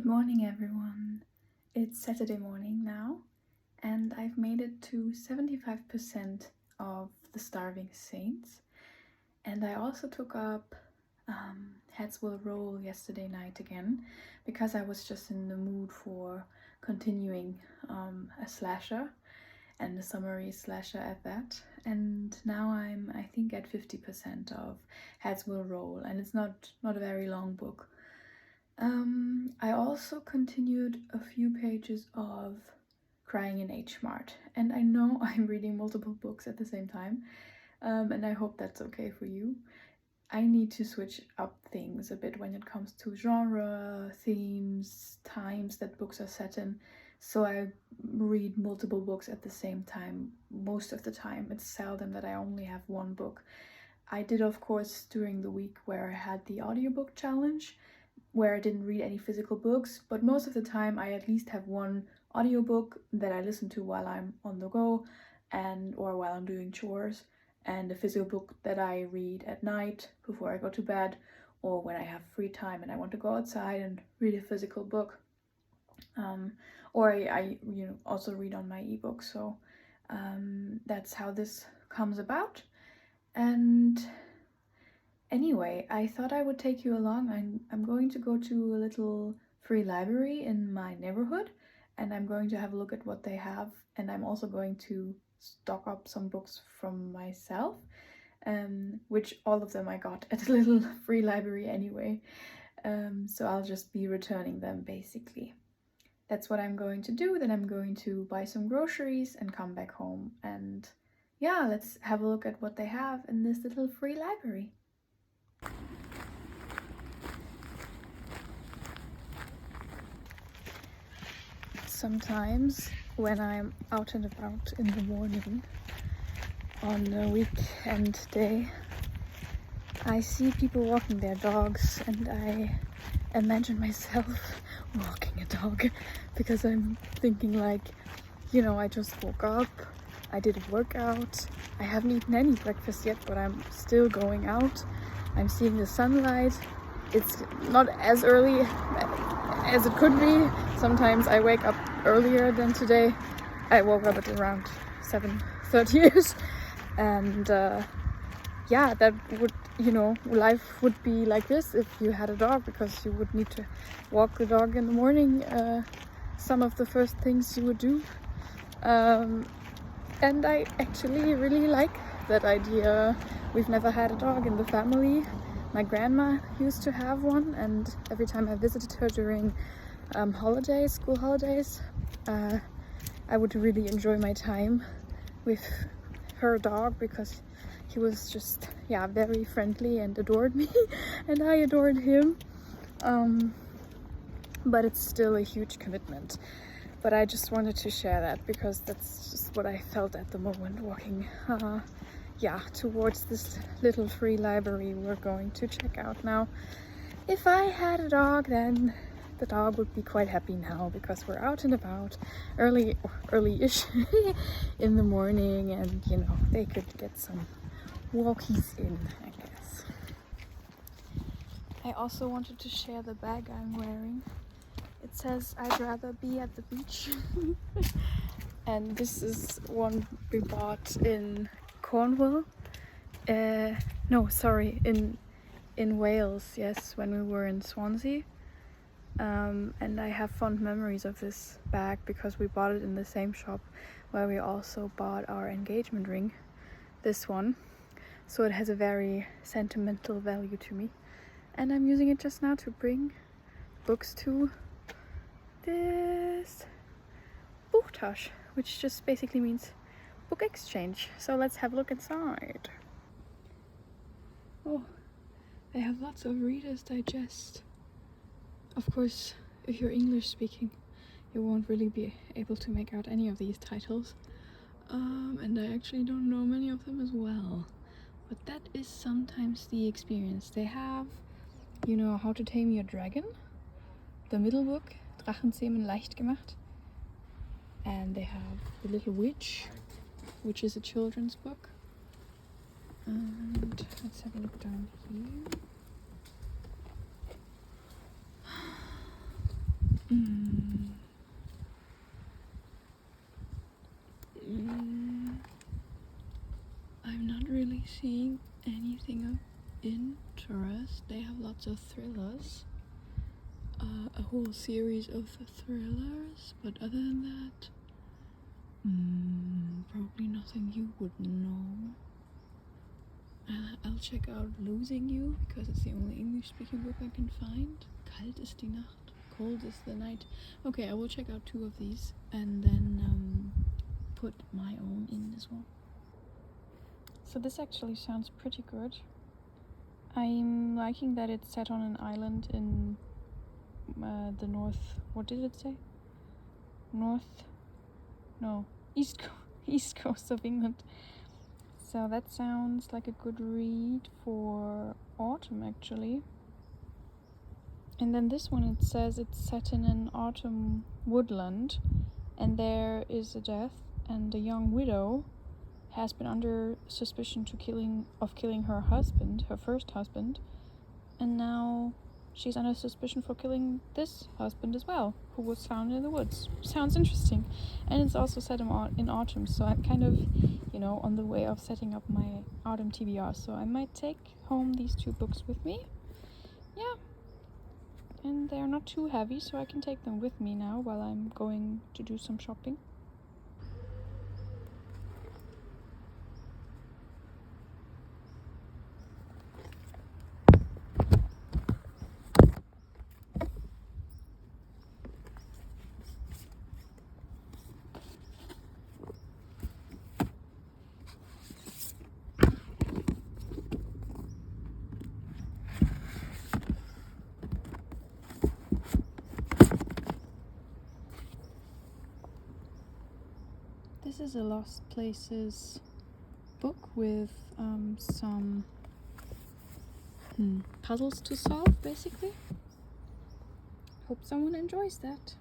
Good morning, everyone. It's Saturday morning now, and I've made it to 75% of the Starving Saints. And I also took up Heads Will Roll yesterday night again, because I was just in the mood for continuing a slasher, and a summary slasher at that. And now I'm, I think, at 50% of Heads Will Roll, and it's not a very long book. I also continued a few pages of Crying in H Mart, and I know I'm reading multiple books at the same time, and I hope that's okay for you. I need to switch up things a bit when it comes to genre, themes, times that books are set in, so I read multiple books at the same time most of the time. It's seldom that I only have one book. I did, of course, during the week where I had the audiobook challenge, where I didn't read any physical books, but most of the time I at least have one audiobook that I listen to while I'm on the go or while I'm doing chores, and a physical book that I read at night before I go to bed, or when I have free time and I want to go outside and read a physical book. Or I also read on my ebook, so that's how this comes about. And anyway, I thought I would take you along. I'm going to go to a little free library in my neighborhood, and I'm going to have a look at what they have, and I'm also going to stock up some books from myself, which all of them I got at a little free library anyway, so I'll just be returning them basically. That's what I'm going to do. Then I'm going to buy some groceries and come back home, and yeah, let's have a look at what they have in this little free library. Sometimes when I'm out and about in the morning on a weekend day, I see people walking their dogs, and I imagine myself walking a dog, because I'm thinking like, I just woke up, I did a workout, I haven't eaten any breakfast yet, but I'm still going out, I'm seeing the sunlight. It's not as early as it could be. Sometimes I wake up earlier than today. I woke up at around 7:30ish, and yeah, that would, life would be like this if you had a dog, because you would need to walk the dog in the morning, some of the first things you would do, and I actually really like that idea. We've never had a dog in the family. My grandma used to have one, and every time I visited her during holidays, school holidays, I would really enjoy my time with her dog, because he was just, very friendly and adored me, and I adored him. But it's still a huge commitment. But I just wanted to share that, because that's just what I felt at the moment, walking towards this little free library we're going to check out now. If I had a dog, then the dog would be quite happy now, because we're out and about early-ish in the morning, and they could get some walkies in, I guess. I also wanted to share the bag I'm wearing. It says I'd rather be at the beach. And this is one we bought in Cornwall. In Wales, yes, when we were in Swansea. And I have fond memories of this bag, because we bought it in the same shop where we also bought our engagement ring, this one. So it has a very sentimental value to me. And I'm using it just now to bring books to this booktasche, which just basically means book exchange. So let's have a look inside. Oh, they have lots of Reader's Digest. Of course, if you're English speaking, you won't really be able to make out any of these titles. And I actually don't know many of them as well. But that is sometimes the experience. They have, How to Tame Your Dragon, the middle book, Drachenzähmen leicht gemacht. And they have The Little Witch, which is a children's book. And let's have a look down here. seeing anything of interest. They have lots of thrillers, a whole series of thrillers, but other than that, probably nothing you would know. I'll check out Losing You, because it's the only English-speaking book I can find. Kalt ist die Nacht, Cold is the Night. Okay, I will check out 2 of these, and then put my own in as well. So this actually sounds pretty good. I'm liking that it's set on an island in the north, what did it say? East coast of England. So that sounds like a good read for autumn, actually. And then this one, it says it's set in an autumn woodland, and there is a death, and a young widow has been under suspicion of killing her husband, her first husband, and now she's under suspicion for killing this husband as well, who was found in the woods. Sounds interesting. And it's also set in autumn, so I'm kind of, on the way of setting up my autumn TBR. So I might take home these 2 books with me. Yeah. And they're not too heavy, so I can take them with me now while I'm going to do some shopping. This is a Lost Places book with some puzzles to solve, basically. Hope someone enjoys that.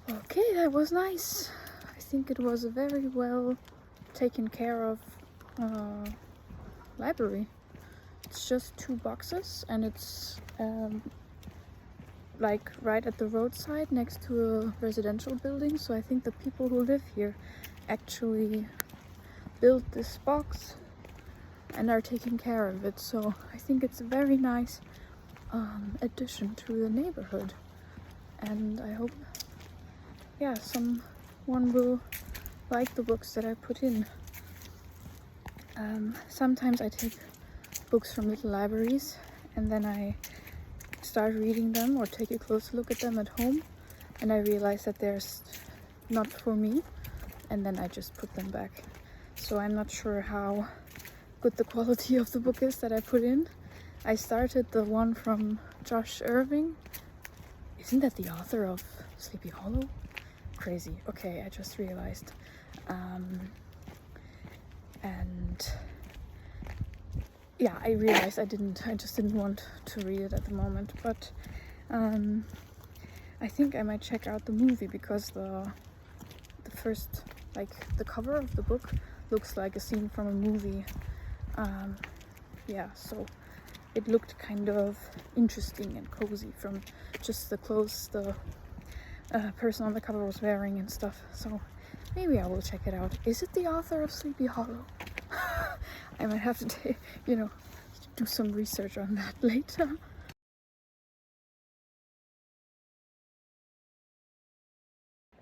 Okay, that was nice. I think it was a very well taken care of library. It's just 2 boxes, and it's like right at the roadside next to a residential building, so I think the people who live here actually built this box and are taking care of it, so I think it's a very nice addition to the neighborhood, and I hope someone will like the books that I put in. Sometimes I take books from little libraries and then I start reading them or take a close look at them at home, and I realize that they're not for me, and then I just put them back. So I'm not sure how good the quality of the book is that I put in. I started the one from Josh Irving. Isn't that the author of Sleepy Hollow? Crazy. Okay, I just realized. And yeah, I realized I just didn't want to read it at the moment, but I think I might check out the movie, because the first, the cover of the book looks like a scene from a movie. So it looked kind of interesting and cozy from just the clothes the person on the cover was wearing and stuff, so maybe I will check it out. Is it the author of Sleepy Hollow? I might have to do some research on that later.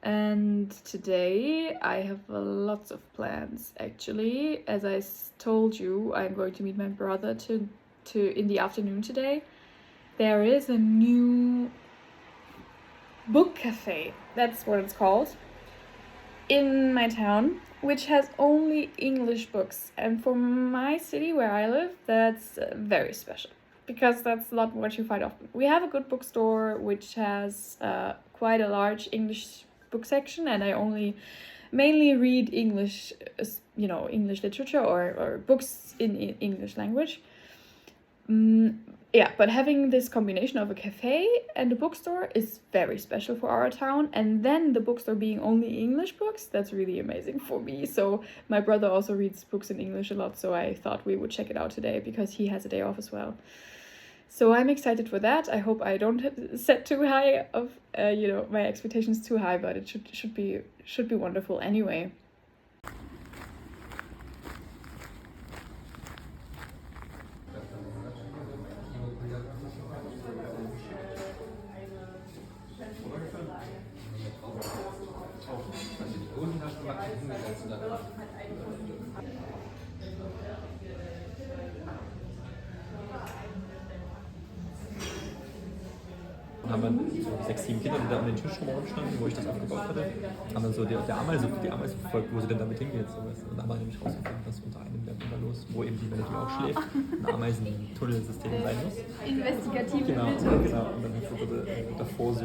And today I have lots of plans, actually. As I told you, I'm going to meet my brother in the afternoon today. There is a new book cafe, that's what it's called, in my town, which has only English books. And for my city where I live, that's very special, because that's not what you find often. We have a good bookstore which has quite a large English book section, and I only mainly read English, English literature or books in English language. But having this combination of a cafe and a bookstore is very special for our town, and then the bookstore being only English books, that's really amazing for me. So my brother also reads books in English a lot, so I thought we would check it out today because he has a day off as well. So I'm excited for that. I hope I don't set too high of my expectations too high, but it should be wonderful anyway. Dann haben wir so 6, 7 Kinder, die da um den Tisch rumstanden, wo ich das aufgebaut hatte, haben dann so die Ameise verfolgt, wo sie denn damit hingeht. So. Und dann haben wir nämlich rausgefunden, dass unter einem der Bungalows, wo eben die Melodie auch schläft, ein Ameisentunnelsystem sein muss. Investigative Genau. Bilder. Und dann hat sie davor so.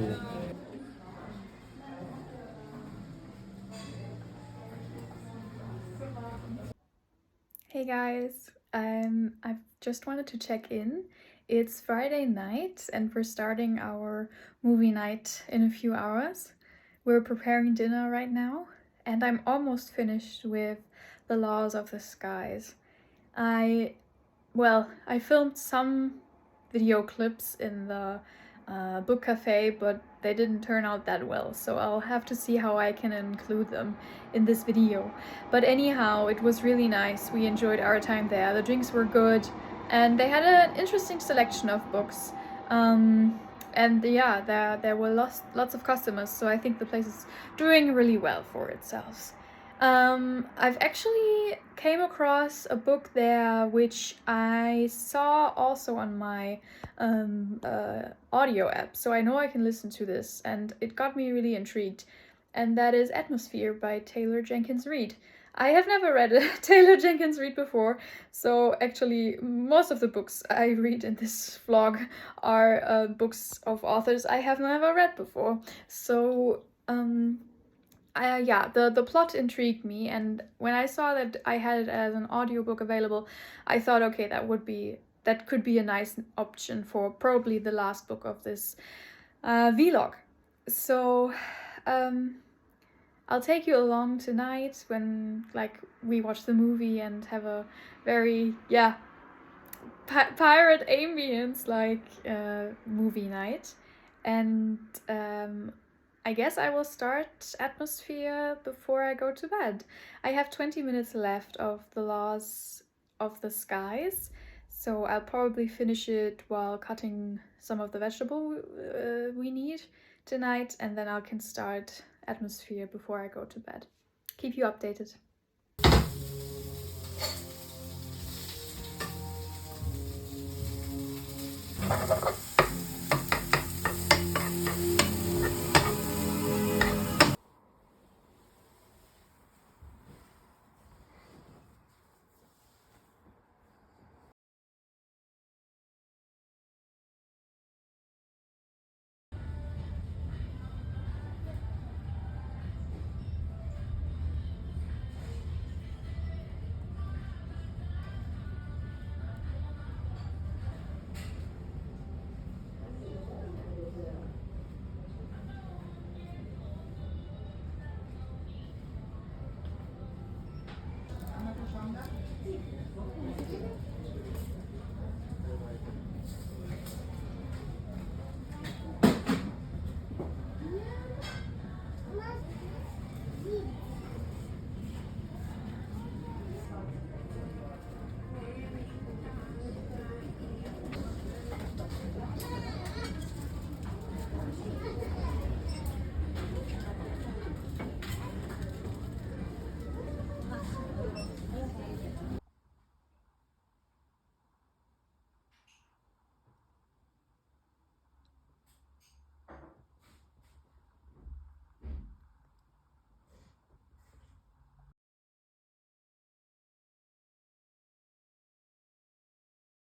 Hey guys, I just wanted to check in. It's Friday night and we're starting our movie night in a few hours. We're preparing dinner right now and I'm almost finished with The Laws of the Skies. I filmed some video clips in the book cafe, but they didn't turn out that well, so I'll have to see how I can include them in this video. But anyhow, it was really nice. We enjoyed our time there. The drinks were good and they had an interesting selection of books. And yeah, there were lots of customers, so I think the place is doing really well for itself. I've actually came across a book there which I saw also on my audio app, so I know I can listen to this, and it got me really intrigued, and that is Atmosphere by Taylor Jenkins Reid. I have never read a Taylor Jenkins Reid before, so actually most of the books I read in this vlog are books of authors I have never read before. So the plot intrigued me, and when I saw that I had it as an audiobook available, I thought, okay, that could be a nice option for probably the last book of this vlog. So I'll take you along tonight when we watch the movie and have a very pirate ambience movie night. And I guess I will start Atmosphere before I go to bed. I have 20 minutes left of The Laws of the Skies, so I'll probably finish it while cutting some of the vegetable we need tonight, and then I can start Atmosphere before I go to bed. Keep you updated.